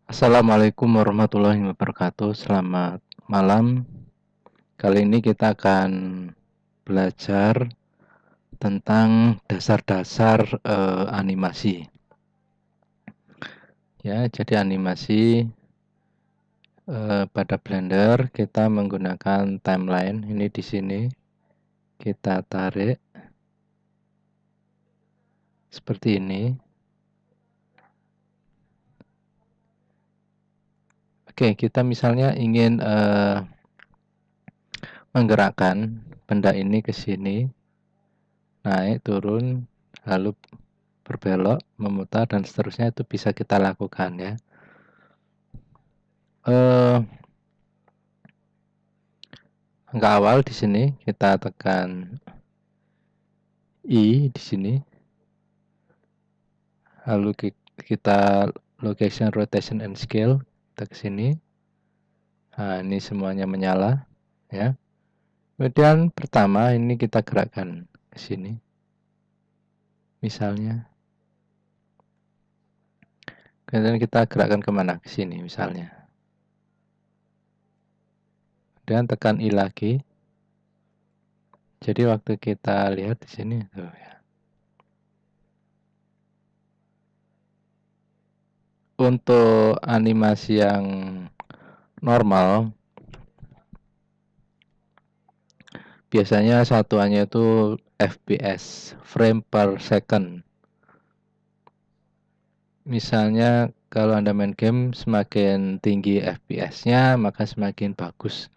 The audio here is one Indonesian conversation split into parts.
Assalamualaikum warahmatullahi wabarakatuh. Selamat malam. Kali ini kita akan belajar tentang dasar-dasar animasi. Ya, jadi animasi pada Blender kita menggunakan timeline. Ini di sini kita tarik seperti ini. Oke, kita misalnya ingin menggerakkan benda ini ke sini, naik, turun, lalu berbelok, memutar, dan seterusnya. Itu bisa kita lakukan ya. Angka awal di sini kita tekan I di sini, lalu kita location, rotation, and scale, kita ke sini. Nah, ini semuanya menyala ya. Kemudian pertama ini kita gerakkan ke sini, misalnya. Kemudian kita gerakkan kemana? Ke sini misalnya. Dan tekan I lagi. Jadi waktu kita lihat di sini tuh ya. Untuk animasi yang normal biasanya satuannya itu FPS, frame per second. Misalnya kalau Anda main game semakin tinggi FPS-nya maka semakin bagus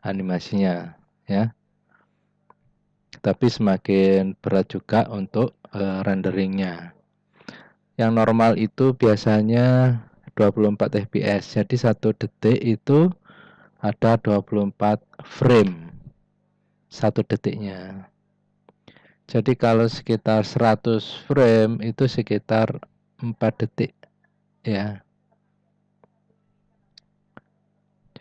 animasinya ya. Tapi semakin berat juga untuk renderingnya. Yang normal itu biasanya 24 fps. Jadi 1 detik itu ada 24 frame 1 detiknya. Jadi kalau sekitar 100 frame itu sekitar 4 detik ya.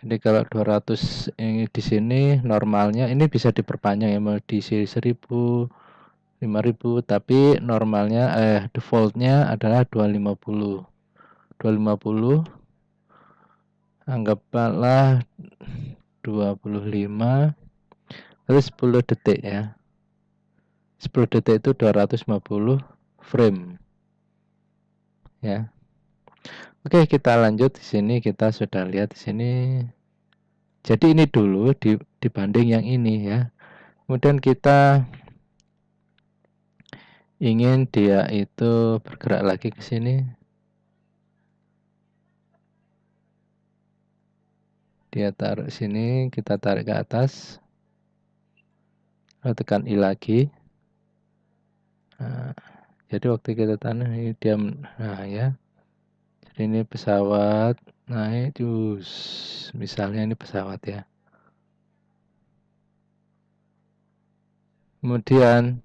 Jadi kalau 200 ini di sini normalnya ini bisa diperpanjang ya, mau diisi 1000, 5000, tapi normalnya defaultnya adalah 250. 250 anggaplah 25 lalu 10 detik ya. 10 detik itu 250 frame ya. Oke, kita lanjut di sini. Kita sudah lihat di sini. Jadi ini dulu dibanding yang ini ya. Kemudian kita ingin dia itu bergerak lagi ke sini. Dia taruh sini, kita tarik ke atas. Lalu tekan I lagi. Nah, jadi waktu kita tanah ini dia nah ya. Jadi ini pesawat naik terus. Misalnya ini pesawat ya. Kemudian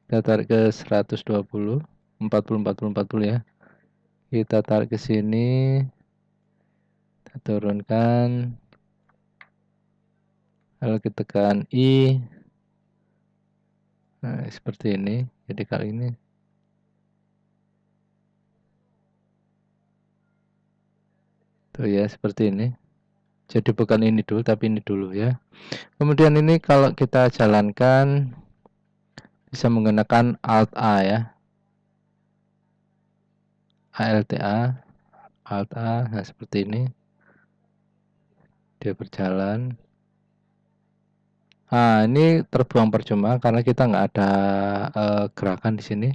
kita tarik ke 120, 40 ya. Kita tarik ke sini. Kita turunkan. Lalu kita tekan I. Nah, seperti ini. Jadi kali ini tuh ya, seperti ini. Jadi bukan ini dulu tapi ini dulu ya. Kemudian ini kalau kita jalankan bisa menggunakan Alt A ya. ALTA, Alt A, nah seperti ini. Dia berjalan. Nah, ini terbuang percuma karena kita nggak ada gerakan di sini.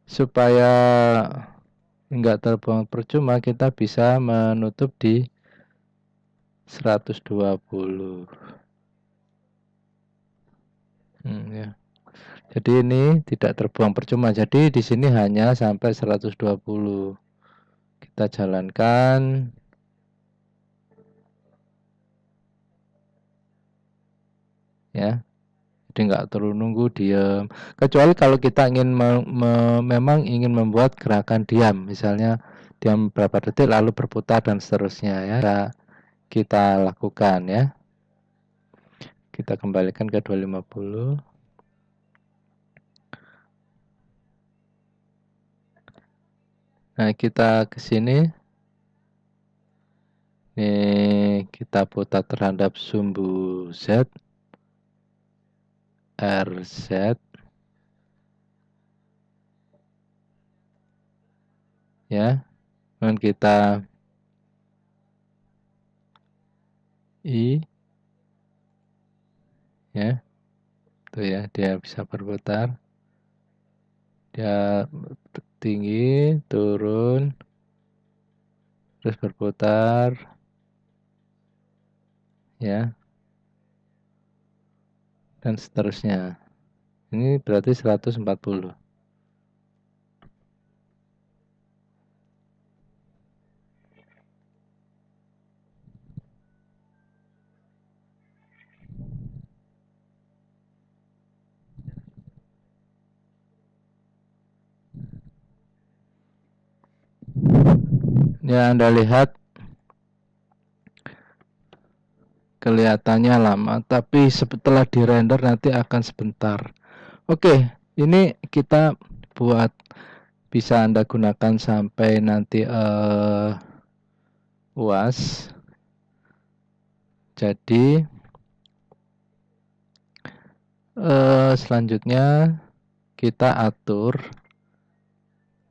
Supaya nggak terbuang percuma, kita bisa menutup di 120. Ya. Jadi ini tidak terbuang percuma. Jadi di sini hanya sampai 120. Kita jalankan. Ya. Jadi nggak perlu nunggu diam. Kecuali kalau kita ingin memang ingin membuat gerakan diam, misalnya diam berapa detik lalu berputar dan seterusnya ya. Kita lakukan ya. Kita kembalikan ke 250. Nah, kita ke sini. Ini kita putar terhadap sumbu Z, RZ, ya. Dan kita I, ya. Tuh ya, dia bisa berputar. Dia tinggi, turun, terus berputar, ya, dan seterusnya. Ini berarti 140. Ya, Anda lihat kelihatannya lama, tapi setelah di render nanti akan sebentar. Oke, ini kita buat bisa Anda gunakan sampai nanti UAS. Jadi selanjutnya kita atur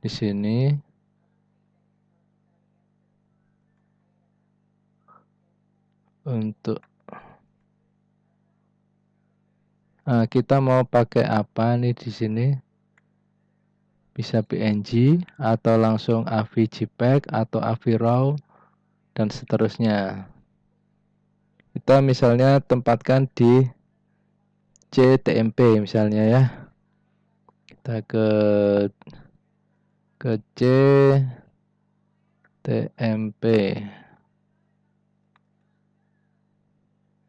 di sini untuk kita mau pakai apa nih di sini? Bisa PNG atau langsung AVI JPEG atau AVI RAW dan seterusnya. Kita misalnya tempatkan di CTMP misalnya ya. Kita ke CTMP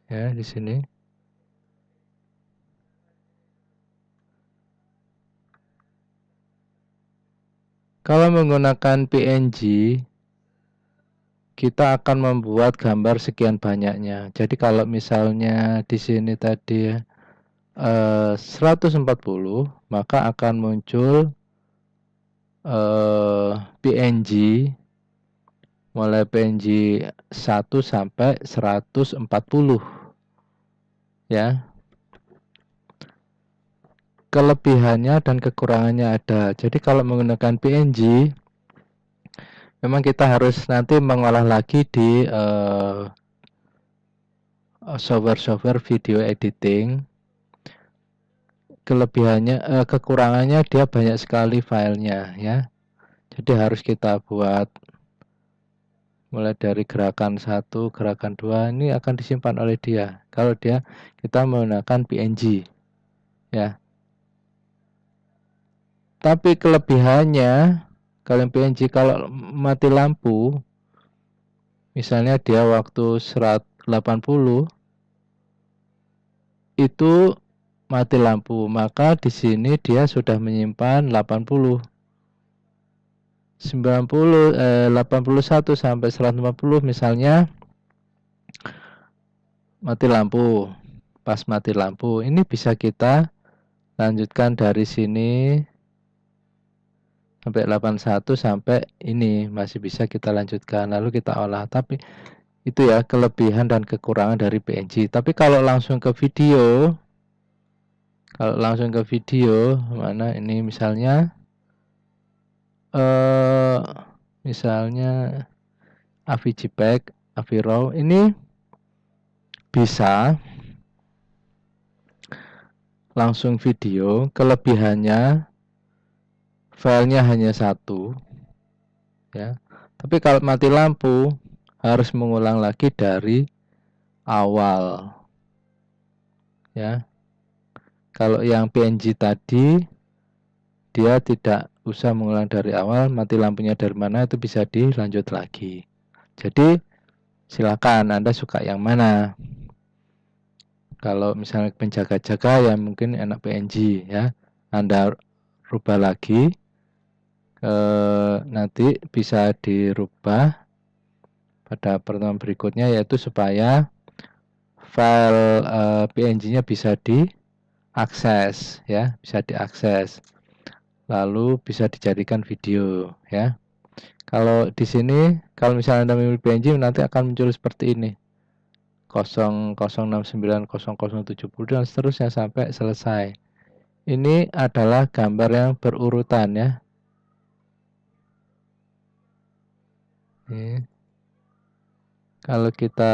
ya di sini. Kalau menggunakan PNG, kita akan membuat gambar sekian banyaknya. Jadi kalau misalnya di sini tadi 140, maka akan muncul PNG mulai PNG 1 sampai 140 ya. Kelebihannya dan kekurangannya ada. Jadi kalau menggunakan PNG memang kita harus nanti mengolah lagi di software video editing. Kelebihannya kekurangannya dia banyak sekali filenya ya. Jadi harus kita buat mulai dari gerakan 1, gerakan 2 ini akan disimpan oleh dia. Kalau kita menggunakan PNG ya. Tapi kelebihannya kalau PNG kalau mati lampu, misalnya dia waktu 180 itu mati lampu, maka di sini dia sudah menyimpan 80. 81 sampai 140 misalnya mati lampu. Pas mati lampu, ini bisa kita lanjutkan dari sini sampai 81 sampai ini masih bisa kita lanjutkan, lalu kita olah. Tapi itu ya kelebihan dan kekurangan dari PNG. Tapi kalau langsung ke video, mana ini misalnya misalnya AVI JPEG, AVI RAW ini bisa langsung video. Kelebihannya filenya hanya 1 ya. Tapi kalau mati lampu harus mengulang lagi dari awal ya. Kalau yang PNG tadi dia tidak usah mengulang dari awal, mati lampunya dari mana itu bisa dilanjut lagi. Jadi silakan Anda suka yang mana. Kalau misalnya penjaga-jaga ya mungkin enak PNG ya. Anda rubah lagi, nanti bisa dirubah pada pertemuan berikutnya, yaitu supaya file PNG-nya bisa diakses ya, bisa diakses. Lalu bisa dijadikan video ya. Kalau di sini, kalau misalnya Anda memilih PNG nanti akan muncul seperti ini. 0069, 0070 dan seterusnya sampai selesai. Ini adalah gambar yang berurutan ya. Ini. Kalau kita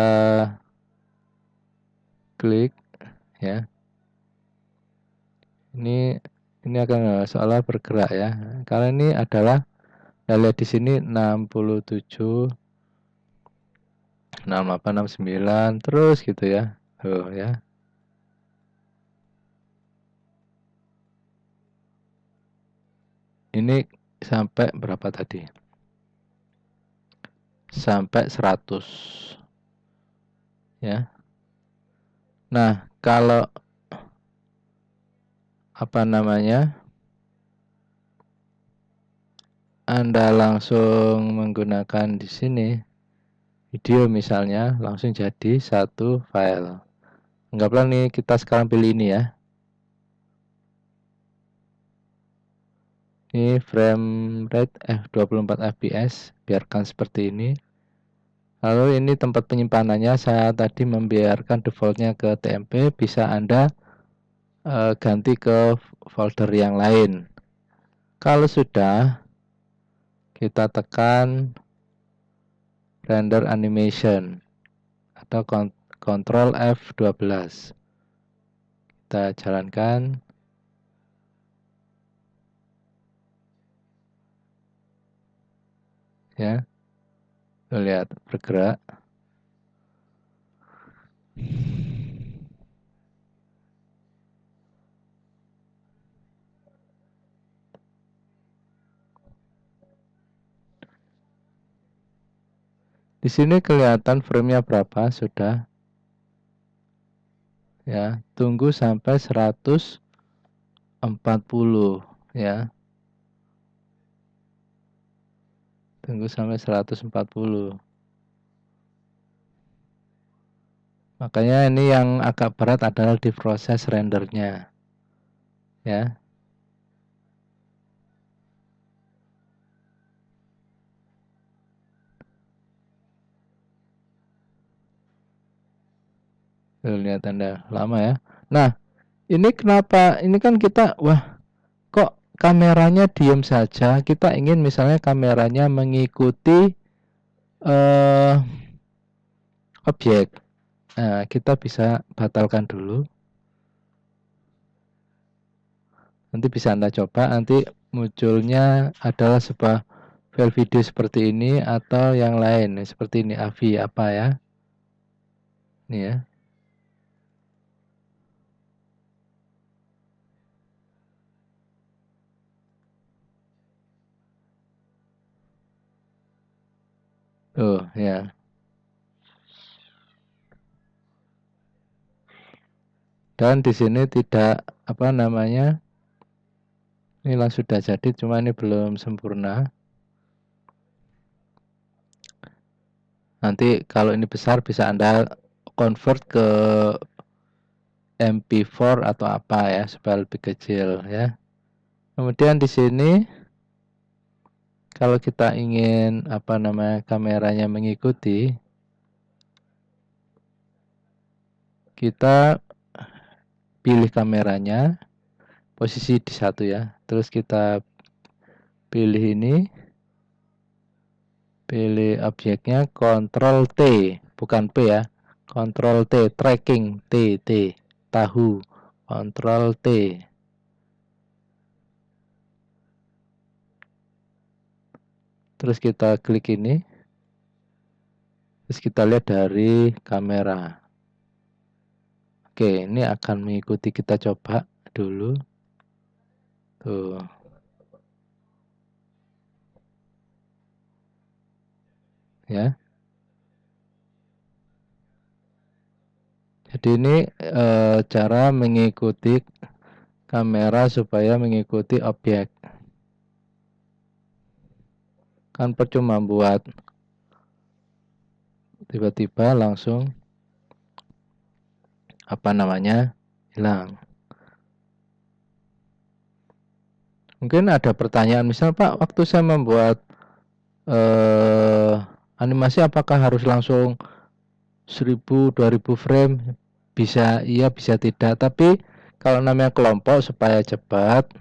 klik ya. Ini akan seolah bergerak ya. Kalau ini adalah kita lihat di sini 67 68 69 terus gitu ya. Oh ya. Ini sampai berapa tadi? Sampai 100 ya. Nah, kalau apa namanya? Anda langsung menggunakan di sini video misalnya langsung jadi satu file. Anggaplah nih kita sekarang pilih ini ya. Ini frame rate 24 fps, biarkan seperti ini. Lalu ini tempat penyimpanannya, saya tadi membiarkan defaultnya ke TMP, bisa Anda ganti ke folder yang lain. Kalau sudah, kita tekan render animation atau Ctrl F12. Kita jalankan. Ya. Lihat bergerak. Di sini kelihatan frame-nya berapa sudah. Ya, tunggu sampai 140 ya. Tunggu sampai 140. Makanya ini yang agak berat adalah di proses rendernya. Ya. Lihat Anda lama ya. Nah, ini kenapa? Ini kan kita kok kameranya diam saja. Kita ingin misalnya kameranya mengikuti objek. Nah, kita bisa batalkan dulu. Nanti bisa Anda coba, nanti munculnya adalah sebuah file video seperti ini atau yang lain seperti ini, AVI apa ya. Ini ya. Oh ya. Dan di sini tidak apa namanya, inilah sudah jadi, cuma ini belum sempurna. Nanti kalau ini besar bisa Anda convert ke MP4 atau apa ya supaya lebih kecil ya. Kemudian di sini kalau kita ingin apa namanya kameranya mengikuti, kita pilih kameranya, posisi di satu ya. Terus kita pilih ini, pilih objeknya, Ctrl T, bukan P ya, Ctrl T, tracking T, tahu, Ctrl T. Terus kita klik ini, terus kita lihat dari kamera. Oke, ini akan mengikuti, kita coba dulu. Tuh. Ya. Jadi ini cara mengikuti kamera supaya mengikuti objek. Kan percuma buat tiba-tiba langsung apa namanya hilang. Mungkin ada pertanyaan, misal Pak, waktu saya membuat animasi apakah harus langsung 1000-2000 frame? Bisa iya, bisa tidak. Tapi kalau namanya kelompok supaya cepat,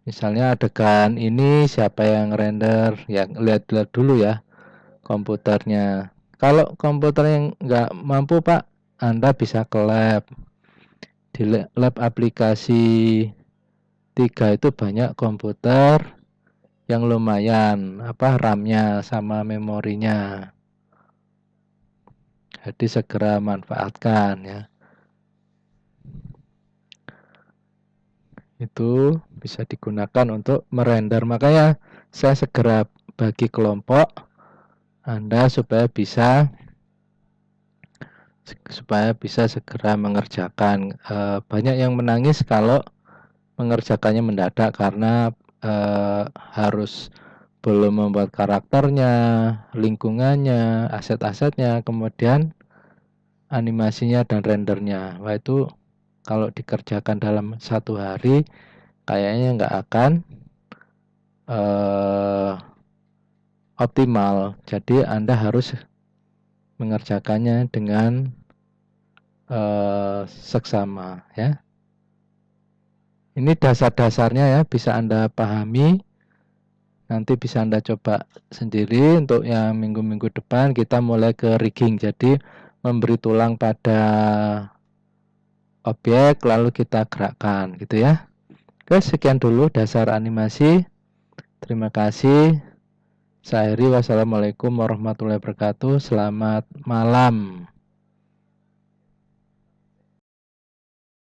misalnya adegan ini siapa yang render, ya lihat-lihat dulu ya komputernya. Kalau komputer yang nggak mampu Pak, Anda bisa ke lab. Di lab aplikasi 3 itu banyak komputer yang lumayan RAM-nya sama memorinya. Jadi segera manfaatkan ya. Itu bisa digunakan untuk merender. Makanya saya segera bagi kelompok Anda supaya bisa segera mengerjakan. Banyak yang menangis kalau mengerjakannya mendadak karena harus belum membuat karakternya, lingkungannya, aset-asetnya, kemudian animasinya dan rendernya. Wah, itu kalau dikerjakan dalam 1 hari kayaknya nggak akan optimal. Jadi Anda harus mengerjakannya dengan seksama ya. Ini dasar-dasarnya ya, bisa Anda pahami. Nanti bisa Anda coba sendiri. Untuk yang minggu-minggu depan kita mulai ke rigging. Jadi memberi tulang pada objek lalu kita gerakkan gitu ya. Oke, sekian dulu dasar animasi. Terima kasih. Saya akhiri, wassalamualaikum warahmatullahi wabarakatuh. Selamat malam.